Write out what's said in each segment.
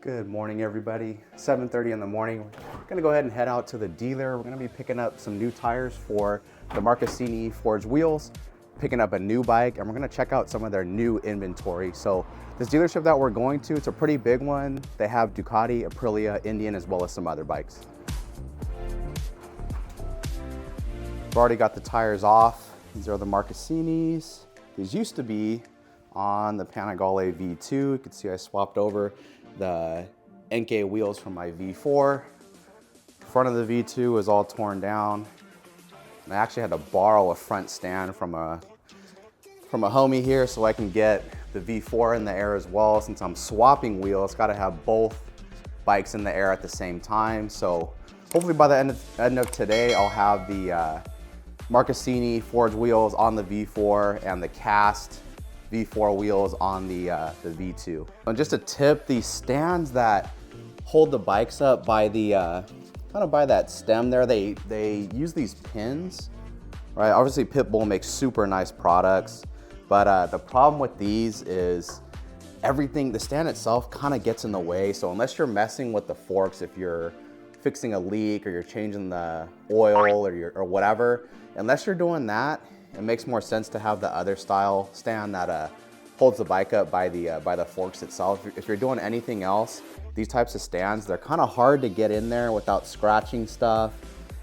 Good morning, everybody. 7:30 in the morning. We're gonna go ahead and head out to the dealer. We're gonna be picking up some new tires for the Marcassini forged wheels, picking up a new bike, and we're gonna check out some of their new inventory. So this dealership that we're going to, it's a pretty big one. They have Ducati, Aprilia, Indian, as well as some other bikes. We've already got the tires off. These are the Marcassinis. These used to be on the Panigale V2. You can see I swapped over the NK wheels from my V4. Front of the V2 was all torn down. And I actually had to borrow a front stand from a homie here so I can get the V4 in the air as well. Since I'm swapping wheels, gotta have both bikes in the air at the same time. So hopefully by the end of today, I'll have the Marcassini forged wheels on the V4 and the cast V4 wheels on the V2. And just a tip, these stands that hold the bikes up by the kind of by that stem there, they use these pins, right? Obviously Pitbull makes super nice products, but the problem with these is everything, the stand itself kind of gets in the way. So unless you're messing with the forks, if you're fixing a leak or you're changing the oil or whatever, unless you're doing that, it makes more sense to have the other style stand that holds the bike up by the forks itself. If you're doing anything else, these types of stands, they're kind of hard to get in there without scratching stuff.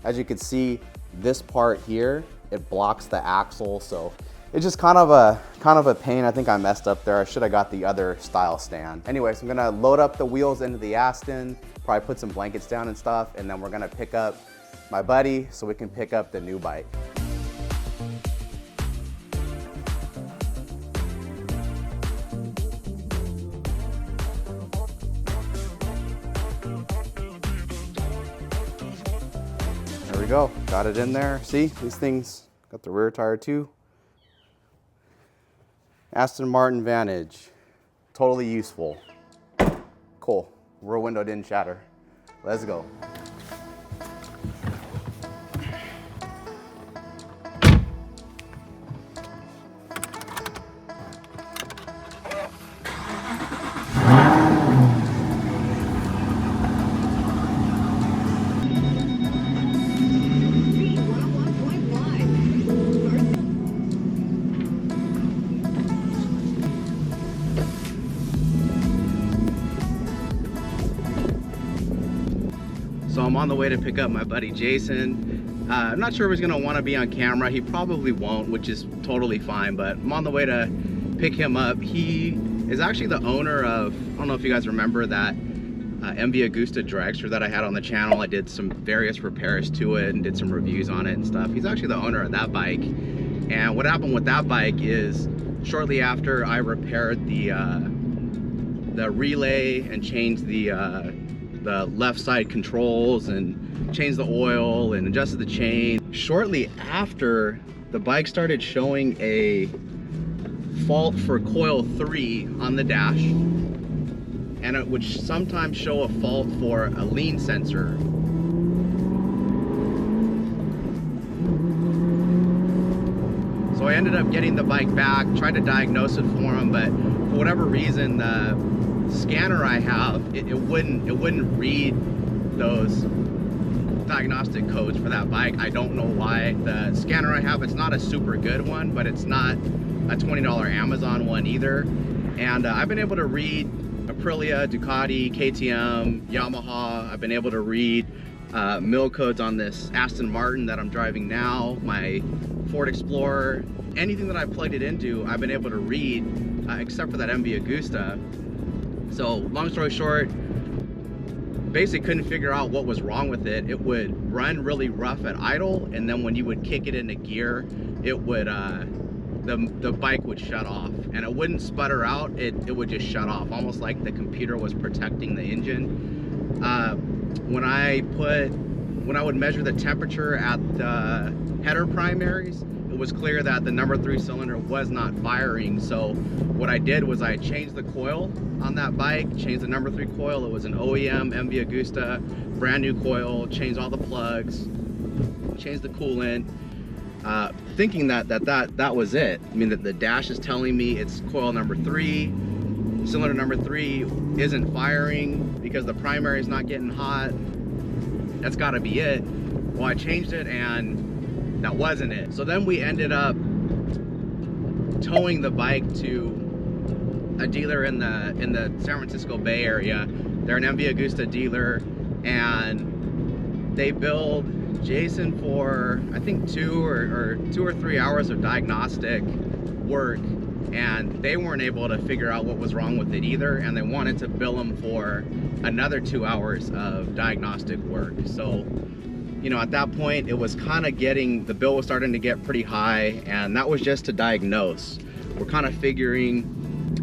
As you can see, this part here, it blocks the axle, so it's just kind of a pain. I think I messed up there. I should have got the other style stand. Anyways, I'm gonna load up the wheels into the Aston, probably put some blankets down and stuff, and then we're gonna pick up my buddy so we can pick up the new bike. There we go, got it in there. See, these things got the rear tire too. Aston Martin Vantage, totally useful. Cool, rear window didn't shatter. Let's go. So I'm on the way to pick up my buddy Jason. I'm not sure if he's gonna wanna be on camera. He probably won't, which is totally fine, but I'm on the way to pick him up. He is actually the owner of, I don't know if you guys remember that MV Agusta dragster that I had on the channel. I did some various repairs to it and did some reviews on it and stuff. He's actually the owner of that bike. And what happened with that bike is shortly after I repaired the relay and changed the left side controls and changed the oil and adjusted the chain. Shortly after, the bike started showing a fault for coil 3 on the dash, and it would sometimes show a fault for a lean sensor. So I ended up getting the bike back, tried to diagnose it for him, but for whatever reason, the scanner I have, it wouldn't read those diagnostic codes for that bike. I don't know why. The scanner I have, it's not a super good one, but it's not a $20 Amazon one either. And I've been able to read Aprilia, Ducati, KTM, Yamaha. I've been able to read mil codes on this Aston Martin that I'm driving now, my Ford Explorer. Anything that I've plugged it into, I've been able to read, except for that MV Agusta. So long story short, basically couldn't figure out what was wrong with it. It would run really rough at idle, and then when you would kick it into gear, it would the bike would shut off, and it wouldn't sputter out. It would just shut off, almost like the computer was protecting the engine. When I would measure the temperature at the header primaries, it was clear that the number 3 cylinder was not firing. So what I did was I changed the coil on that bike, changed the number 3 coil. It was an OEM MV Agusta, brand new coil, changed all the plugs, changed the coolant, thinking that was it. I mean, that the dash is telling me it's coil number 3. cylinder number 3 isn't firing because the primary is not getting hot. That's got to be it. Well, I changed it and that wasn't it. So then we ended up towing the bike to a dealer in the San Francisco Bay Area. They're an MV Agusta dealer, and they billed Jason for I think 2 or 3 hours of diagnostic work, and they weren't able to figure out what was wrong with it either, and they wanted to bill him for another 2 hours of diagnostic work. So, you know, at that point it was kind of getting, the bill was starting to get pretty high, and that was just to diagnose. We're kind of figuring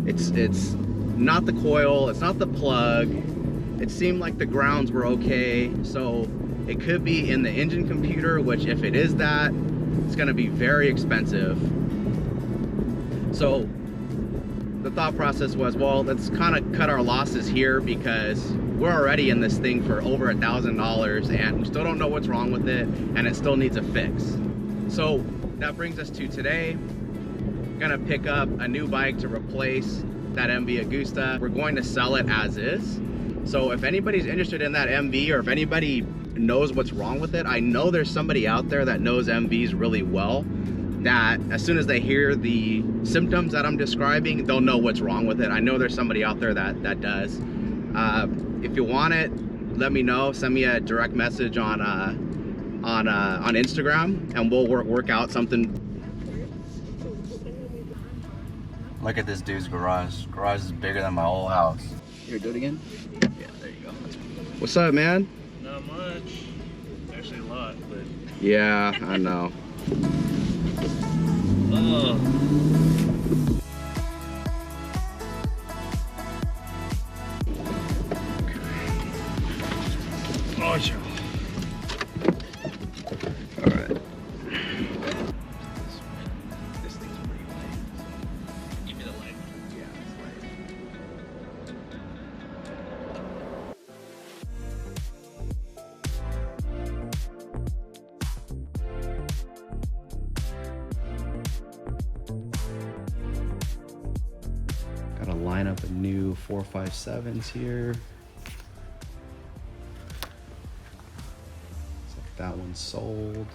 it's not the coil, it's not the plug. It seemed like the grounds were okay, so it could be in the engine computer, which if it is that, it's gonna be very expensive. So the thought process was, well, let's kind of cut our losses here because we're already in this thing for over $1,000 and we still don't know what's wrong with it, and it still needs a fix. So that brings us to today. Gonna pick up a new bike to replace that MV Agusta. We're going to sell it as is. So if anybody's interested in that MV, or if anybody knows what's wrong with it, I know there's somebody out there that knows MVs really well, that as soon as they hear the symptoms that I'm describing, they'll know what's wrong with it. I know there's somebody out there that does. If you want it, let me know. Send me a direct message on Instagram, and we'll work out something. Look at this dude's garage. Garage is bigger than my whole house. Here, do it again. Yeah, there you go. What's up, man? Not much. Actually a lot, but... Yeah, I know. Oh. Oh, yeah. All right. This thing's pretty light. Give me the light. Yeah, it's light. Got a lineup of new 457s here. Looks like that one's sold.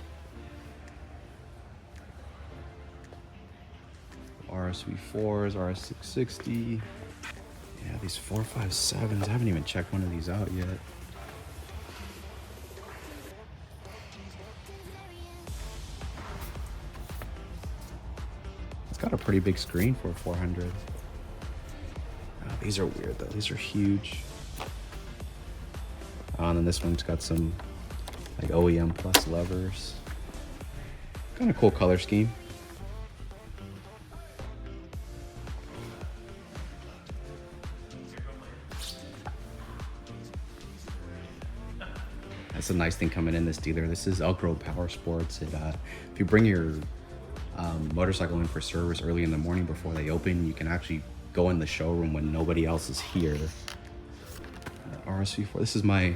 RSV4s, RS660. Yeah, these 457s. I haven't even checked one of these out yet. It's got a pretty big screen for a 400. Oh, these are weird though. These are huge. Oh, and then this one's got some like OEM plus levers. Kind of cool color scheme. That's a nice thing coming in this dealer. This is Elk Grove Powersports. If you bring your motorcycle in for service early in the morning before they open, you can actually go in the showroom when nobody else is here. RSV4. This is my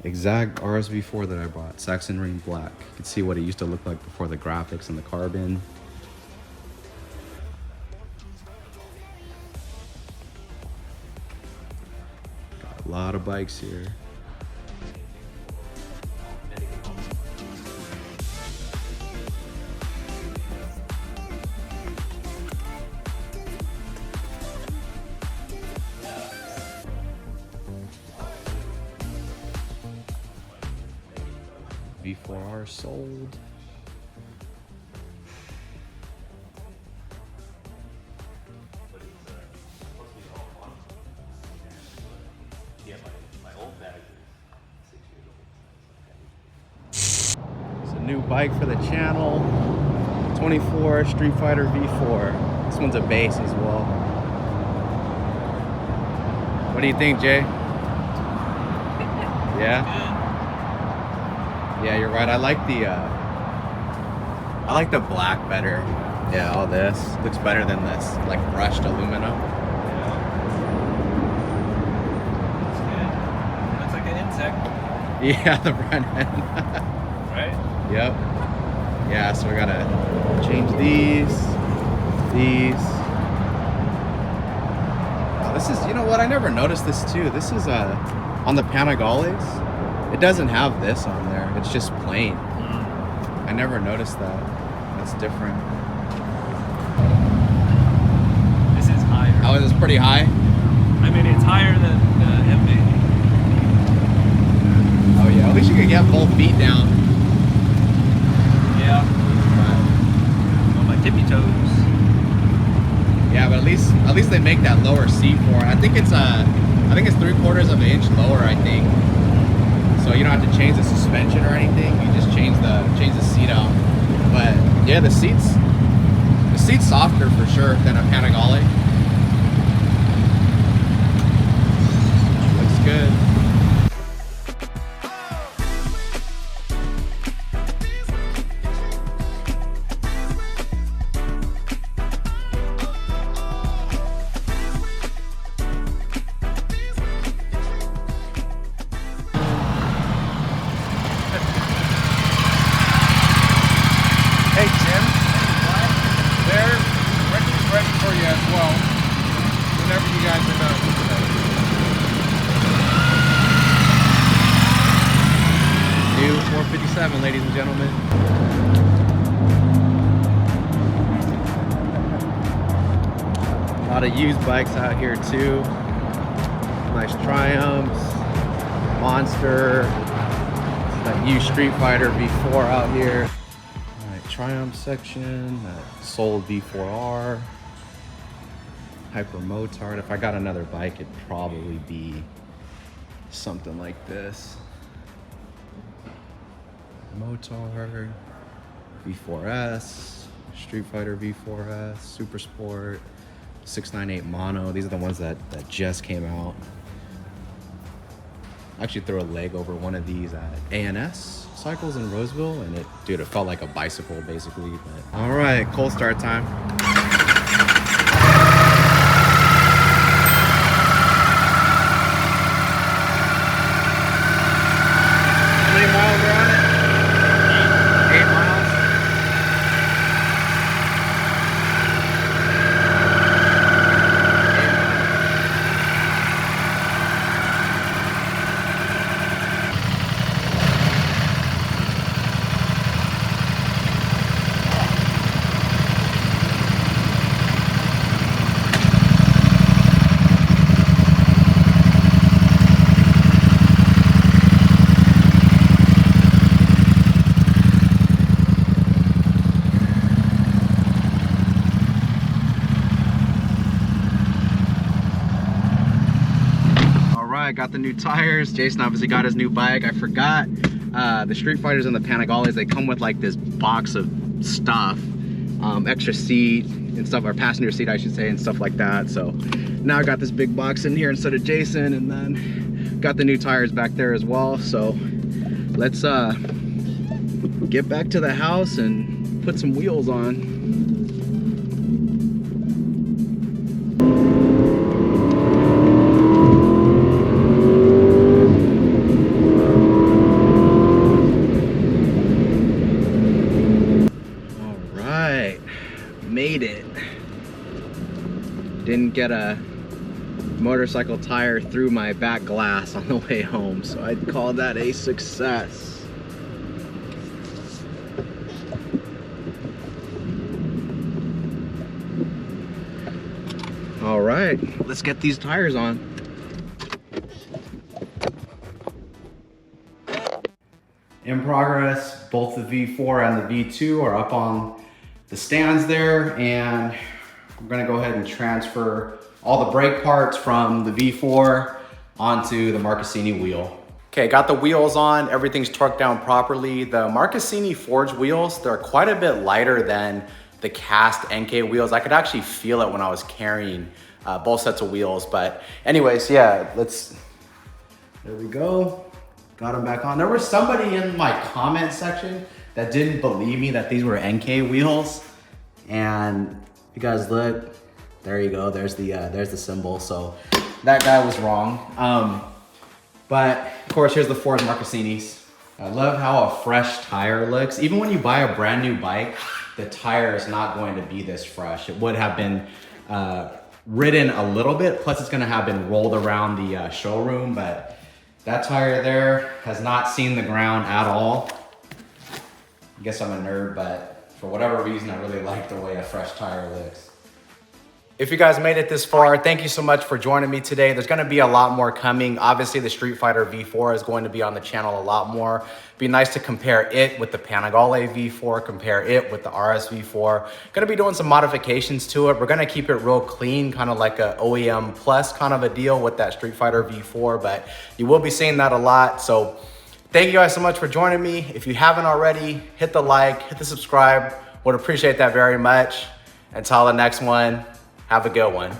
exact RSV4 that I bought. Saxon Ring Black. You can see what it used to look like before the graphics and the carbon. Got a lot of bikes here. V4R sold. It's a new bike for the channel. 24 Street Fighter V4. This one's a base as well. What do you think, Jay? Yeah? Yeah, you're right. I like the black better. Yeah, all this looks better than this like brushed aluminum. Yeah. Looks like an insect. Yeah, the front end. Right? Yep. Yeah, so we gotta change these. This is, you know what, I never noticed this too. This is on the Panigales. It doesn't have this on there. It's just plain. I never noticed that. That's different. This is higher. Oh, it's pretty high? I mean, it's higher than the MV. Oh yeah, at least you could get both feet down. Yeah. On my tippy toes. Yeah, but at least they make that lower seat for it. I think it's 3/4 of an inch lower, I think. So you don't have to change the suspension or anything. You just change the seat out. But yeah, the seat's softer for sure than a Panigale. Looks good. Hey Jim, they're ready for you as well. Whenever you guys are done. New 457, ladies and gentlemen. A lot of used bikes out here too. Nice Triumphs, Monster, that used Street Fighter V4 out here. Triumph section, sold V4R, Hyper Motard. If I got another bike, it'd probably be something like this. Motard, V4S, Street Fighter V4S, Super Sport, 698 Mono. These are the ones that just came out. I actually threw a leg over one of these at ANS Cycles in Roseville, and it felt like a bicycle basically. But all right, cold start time. How many miles are on it? 8 miles. I got the new tires. Jason obviously got his new bike. I forgot the Street Fighters and the Panigales, they come with like this box of stuff, extra seat and stuff, or passenger seat I should say, and stuff like that. So now I got this big box in here instead of Jason, and then got the new tires back there as well. So let's get back to the house and put some wheels on. Made it. Didn't get a motorcycle tire through my back glass on the way home, so I'd call that a success. All right, let's get these tires on. In progress, both the V4 and the V2 are up on the stands there, and we're gonna go ahead and transfer all the brake parts from the V4 onto the Marcassini wheel. Okay, got the wheels on, everything's torqued down properly. The Marcassini forged wheels, they're quite a bit lighter than the cast NK wheels. I could actually feel it when I was carrying both sets of wheels. But anyways, yeah, there we go. Got them back on. There was somebody in my comment section that didn't believe me that these were NK wheels. And if you guys look, there you go, there's the symbol. So that guy was wrong. But of course, here's the forged Marcassinis. I love how a fresh tire looks. Even when you buy a brand new bike, the tire is not going to be this fresh. It would have been ridden a little bit, plus it's gonna have been rolled around the showroom, but that tire there has not seen the ground at all. I guess I'm a nerd, but for whatever reason, I really like the way a fresh tire looks. If you guys made it this far, thank you so much for joining me today. There's gonna be a lot more coming. Obviously, the Street Fighter V4 is going to be on the channel a lot more. Be nice to compare it with the Panigale V4, compare it with the RS V4. Gonna be doing some modifications to it. We're gonna keep it real clean, kind of like a OEM plus kind of a deal with that Street Fighter V4, but you will be seeing that a lot. So thank you guys so much for joining me. If you haven't already, hit the like, hit the subscribe. Would appreciate that very much. Until the next one, have a good one.